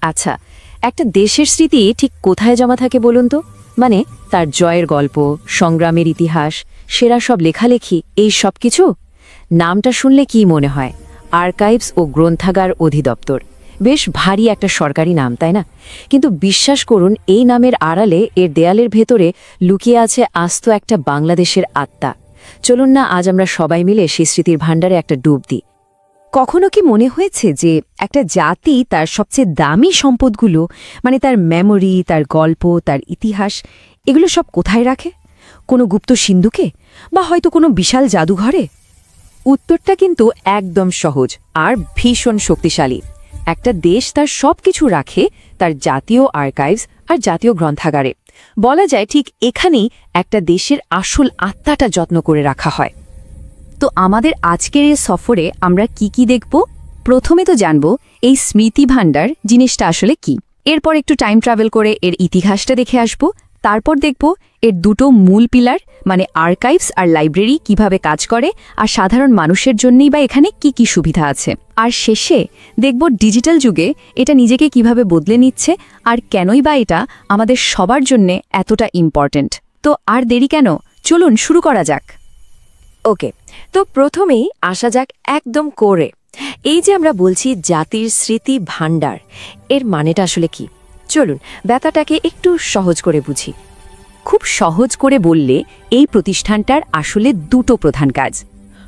আচ্ছা, একটা দেশের স্মৃতি ঠিক কোথায় জমা থাকে বলুন তো? মানে তার জয়ের গল্প, সংগ্রামের ইতিহাস, সেরা সব লেখালেখি, এই সব কিছু? নামটা শুনলে কি মনে হয়? আর্কাইভস ও গ্রন্থাগার অধিদপ্তর। বেশ ভারী একটা সরকারি নাম, তাই না? কিন্তু বিশ্বাস করুন, এই নামের আড়ালে, এর দেয়ালের ভেতরে লুকিয়ে আছে আস্ত একটা বাংলাদেশের আত্মা। চলুন না আজ আমরা সবাই মিলে সেই স্মৃতির ভাণ্ডারে একটা ডুব দিই। কখনো কি মনে হয়েছে যে একটা জাতি তার সবচেয়ে দামি সম্পদগুলো, মানে তার মেমোরি, তার গল্প, তার ইতিহাস, এগুলো সব কোথায় রাখে? কোনো গুপ্ত সিন্ধুকে, বা হয়তো কোনো বিশাল জাদুঘরে? উত্তরটা কিন্তু একদম সহজ আর ভীষণ শক্তিশালী। একটা দেশ তার সব কিছু রাখে তার জাতীয় আর্কাইভস আর জাতীয় গ্রন্থাগারে। বলা যায় ঠিক এখানেই একটা দেশের আসল আত্মাটা যত্ন করে রাখা হয়। তো আমাদের আজকের এই সফরে আমরা কি কি দেখব? প্রথমে তো জানব এই স্মৃতি ভাণ্ডার জিনিসটা আসলে কি। এরপর একটু টাইম ট্রাভেল করে এর ইতিহাসটা দেখে আসব। তারপর দেখব এর দুটো মূল পিলার, মানে আর্কাইভস আর লাইব্রেরি কিভাবে কাজ করে, আর সাধারণ মানুষের জন্যই বা এখানে কি কি সুবিধা আছে। আর শেষে দেখব ডিজিটাল যুগে এটা নিজেকে কিভাবে বদলে নিচ্ছে, আর কেনই বা এটা আমাদের সবার জন্যে এতটা ইম্পর্ট্যান্ট। তো আর দেরি কেন, চলুন শুরু করা যাক। ওকে, তো প্রথমেই আসা যাক একদম কোরে। এই যে আমরা বলছি জাতির স্মৃতি ভাণ্ডার, এর মানেটা আসলে কি? চলুন ব্যাপারটাকে একটু সহজ করে বুঝি। খুব সহজ করে বললে এই প্রতিষ্ঠানটার আসলে দুটো প্রধান কাজ।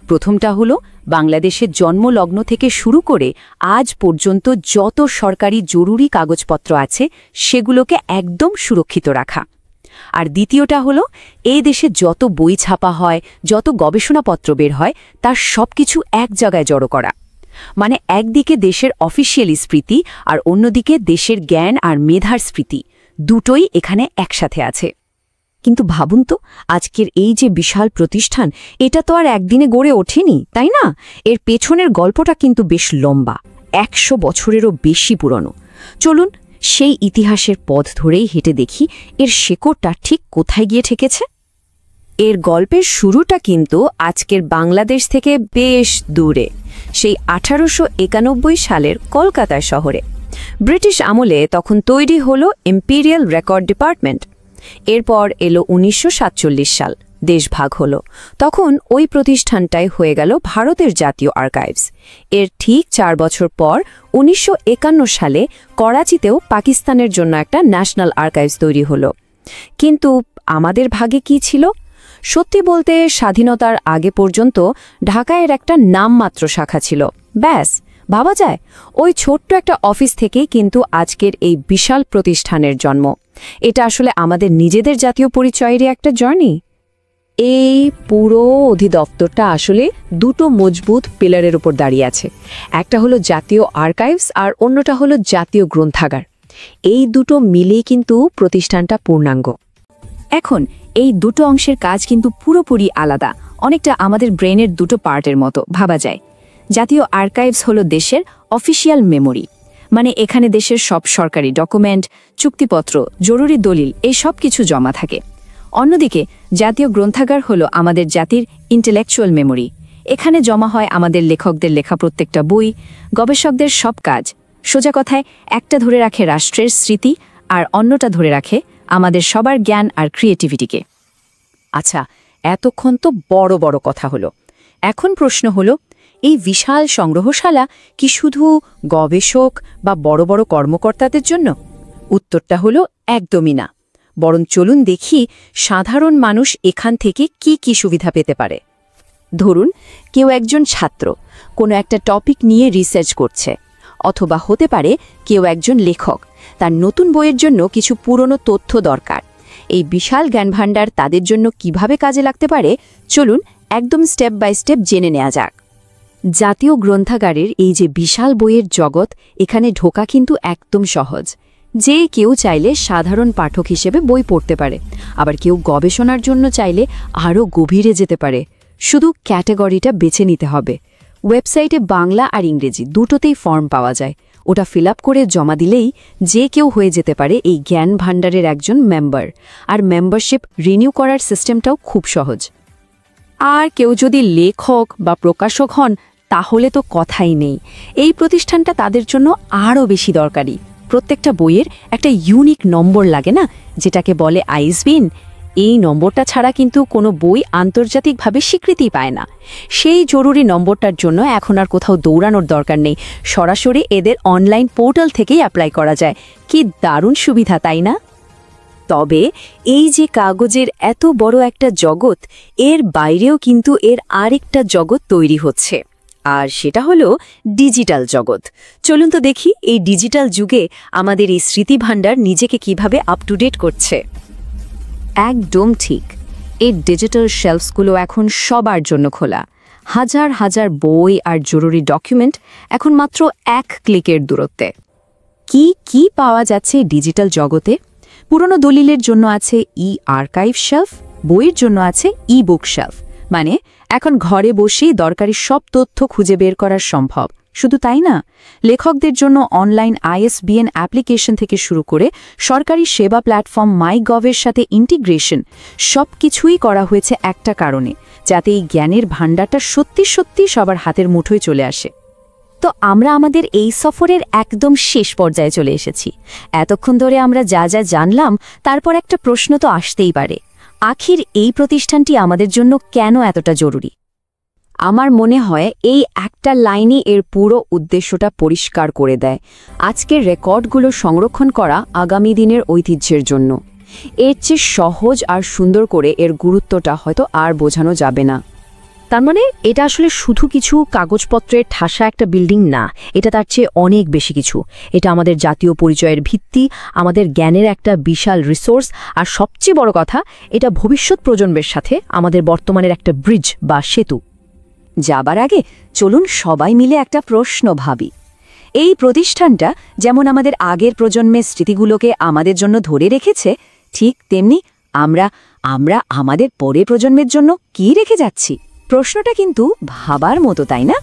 প্রথমটা হলো বাংলাদেশের জন্মলগ্ন থেকে শুরু করে আজ পর্যন্ত যত সরকারি জরুরি কাগজপত্র আছে সেগুলোকে একদম সুরক্ষিত রাখা। আর দ্বিতীয়টা হলো এই দেশে যত বই ছাপা হয়, যত গবেষণাপত্র বের হয়, তার সবকিছু এক জায়গায় জড়ো করা। মানে একদিকে দেশের অফিসিয়ালি স্মৃতি আর অন্যদিকে দেশের জ্ঞান আর মেধার স্মৃতি, দুটোই এখানে একসাথে আছে। কিন্তু ভাবুন তো, আজকের এই যে বিশাল প্রতিষ্ঠান, এটা তো আর একদিনে গড়ে ওঠেনি, তাই না? এর পেছনের গল্পটা কিন্তু বেশ লম্বা, 100 বছরেরও বেশি পুরনো। চলুন সেই ইতিহাসের পথ ধরেই হেঁটে দেখি এর শেকড়টা ঠিক কোথায় গিয়ে ঠেকেছে। এর গল্পের শুরুটা কিন্তু আজকের বাংলাদেশ থেকে বেশ দূরে, সেই 1891 সালের কলকাতা শহরে। ব্রিটিশ আমলে তখন তৈরি হলো ইম্পেরিয়াল রেকর্ড ডিপার্টমেন্ট। এরপর এলো 1947 সাল, দেশ ভাগ হলো। তখন ওই প্রতিষ্ঠানটাই হয়ে গেল ভারতের জাতীয় আর্কাইভস। এর ঠিক 4 বছর পর 1951 সালে করাচিতেও পাকিস্তানের জন্য একটা ন্যাশনাল আর্কাইভস তৈরি হলো। কিন্তু আমাদের ভাগে কি ছিল? সত্যি বলতে স্বাধীনতার আগে পর্যন্ত ঢাকায় একটা নামমাত্র শাখা ছিল, ব্যাস। ভাবা যায় ওই ছোট্ট একটা অফিস থেকেই কিন্তু আজকের এই বিশাল প্রতিষ্ঠানের জন্ম। এটা আসলে আমাদের নিজেদের জাতীয় পরিচয়েরই একটা জার্নি। এই পুরো অধিদপ্তরটা আসলে দুটো মজবুত পিলারের উপর দাঁড়িয়ে আছে। একটা হলো জাতীয় আর্কাইভস আর অন্যটা হলো জাতীয় গ্রন্থাগার। এই দুটো মিলেই কিন্তু প্রতিষ্ঠানটা পূর্ণাঙ্গ। এখন এই দুটো অংশের কাজ কিন্তু পুরোপুরি আলাদা, অনেকটা আমাদের ব্রেনের দুটো পার্টের মতো ভাবা যায়। জাতীয় আর্কাইভস হলো দেশের অফিসিয়াল মেমোরি, মানে এখানে দেশের সব সরকারি ডকুমেন্ট, চুক্তিপত্র, জরুরি দলিল, এই সব কিছু জমা থাকে। অন্যদিকে জাতীয় গ্রন্থাগার হলো আমাদের জাতির ইন্টেলেকচুয়াল মেমোরি। এখানে জমা হয় আমাদের লেখকদের লেখা প্রত্যেকটা বই, গবেষকদের সব কাজ। সোজা কথায়, একটা ধরে রাখে রাষ্ট্রের স্মৃতি আর অন্যটা ধরে রাখে আমাদের সবার জ্ঞান আর ক্রিয়েটিভিটিকে। আচ্ছা, এতক্ষণ তো বড় বড় কথা হলো। এখন প্রশ্ন হলো, এই বিশাল সংগ্রহশালা কি শুধু গবেষক বা বড় বড় কর্মকর্তাদের জন্য? উত্তরটা হলো একদমই না। বরং চলুন দেখি সাধারণ মানুষ এখান থেকে কি কি সুবিধা পেতে পারে। ধরুন কেউ একজন ছাত্র কোনো একটা টপিক নিয়ে রিসার্চ করছে, অথবা হতে পারে কেউ একজন লেখক, তার নতুন বইয়ের জন্য কিছু পুরনো তথ্য দরকার। এই বিশাল জ্ঞানভাণ্ডার তাদের জন্য কিভাবে কাজে লাগতে পারে, চলুন একদম স্টেপ বাই স্টেপ জেনে নেওয়া যাক। জাতীয় গ্রন্থাগারের এই যে বিশাল বইয়ের জগৎ, এখানে ঢোকা কিন্তু একদম সহজ। যে কেউ চাইলে সাধারণ পাঠক হিসেবে বই পড়তে পারে, আবার কেউ গবেষণার জন্য চাইলে আরও গভীরে যেতে পারে। শুধু ক্যাটাগরিটা বেছে নিতে হবে। ওয়েবসাইটে বাংলা আর ইংরেজি দুটোতেই ফর্ম পাওয়া যায়, ওটা ফিল আপ করে জমা দিলেই যে কেউ হয়ে যেতে পারে এই জ্ঞান ভাণ্ডারের একজন মেম্বার। আর মেম্বারশিপ রিনিউ করার সিস্টেমটাও খুব সহজ। আর কেউ যদি লেখক বা প্রকাশক হন, তাহলে তো কথাই নেই, এই প্রতিষ্ঠানটা তাদের জন্য আরও বেশি দরকারি। প্রত্যেকটা বইয়ের একটা ইউনিক নম্বর লাগে না, যেটাকে বলে আইসবিন। এই নম্বরটা ছাড়া কিন্তু কোনো বই আন্তর্জাতিকভাবে স্বীকৃতি পায় না। সেই জরুরি নম্বরটার জন্য এখন আর কোথাও দৌড়ানোর দরকার নেই, সরাসরি এদের অনলাইন পোর্টাল থেকেই অ্যাপ্লাই করা যায়। কি দারুণ সুবিধা, তাই না? তবে এই যে কাগজের এত বড় একটা জগৎ, এর বাইরেও কিন্তু এর আরেকটা জগৎ তৈরি হচ্ছে, আর সেটা হলো ডিজিটাল জগৎ। চলুন তো দেখি এই ডিজিটাল যুগে আমাদের এই স্মৃতিভাণ্ডার নিজেকে কিভাবে আপ টু ডেট করছে। একদম ঠিক, এই ডিজিটাল শেলফসগুলো এখন সবার জন্য খোলা। হাজার হাজার বই আর জরুরি ডকুমেন্ট এখন মাত্র এক ক্লিকের দূরত্বে। কি কি পাওয়া যাচ্ছে ডিজিটাল জগতে? পুরনো দলিলের জন্য আছে আর্কাইভ শেলফ, বইয়ের জন্য আছে বুক শেলফ। মানে এখন ঘরে বসেই দরকারি সব তথ্য খুঁজে বের করা সম্ভব। শুধু তাই না, লেখকদের জন্য অনলাইন ISBN অ্যাপ্লিকেশন থেকে শুরু করে সরকারি সেবা প্ল্যাটফর্ম মাইগভের সাথে ইন্টিগ্রেশন, সব কিছুই করা হয়েছে একটা কারণে, যাতে এই জ্ঞানের ভাণ্ডারটা সত্যি সত্যি সবার হাতের মুঠোয় চলে আসে। তো আমরা আমাদের এই সফরের একদম শেষ পর্যায়ে চলে এসেছি। এতক্ষণ ধরে আমরা যা যা জানলাম, তারপর একটা প্রশ্ন তো আসতেই পারে, আখির এই প্রতিষ্ঠানটি আমাদের জন্য কেন এতটা জরুরি? আমার মনে হয় এই একটা লাইনই এর পুরো উদ্দেশ্যটা পরিষ্কার করে দেয়। আজকের রেকর্ডগুলো সংরক্ষণ করা আগামী দিনের ঐতিহ্যের জন্য। এর চেয়ে সহজ আর সুন্দর করে এর গুরুত্বটা হয়তো আর বোঝানো যাবে না। তার মানে এটা আসলে শুধু কিছু কাগজপত্রের ঠাসা একটা বিল্ডিং না, এটা তার চেয়ে অনেক বেশি কিছু। এটা আমাদের জাতীয় পরিচয়ের ভিত্তি, আমাদের জ্ঞানের একটা বিশাল রিসোর্স, আর সবচেয়ে বড় কথা, এটা ভবিষ্যৎ প্রজন্মের সাথে আমাদের বর্তমানের একটা ব্রিজ বা সেতু। যাবার আগে চলুন সবাই মিলে একটা প্রশ্ন ভাবি। এই প্রতিষ্ঠানটা যেমন আমাদের আগের প্রজন্মের স্মৃতিগুলোকে আমাদের জন্য ধরে রেখেছে, ঠিক তেমনি আমরা আমাদের পরের প্রজন্মের জন্য কি রেখে যাচ্ছি? প্রশ্নটা কিন্তু ভাবার মতো, তাই না?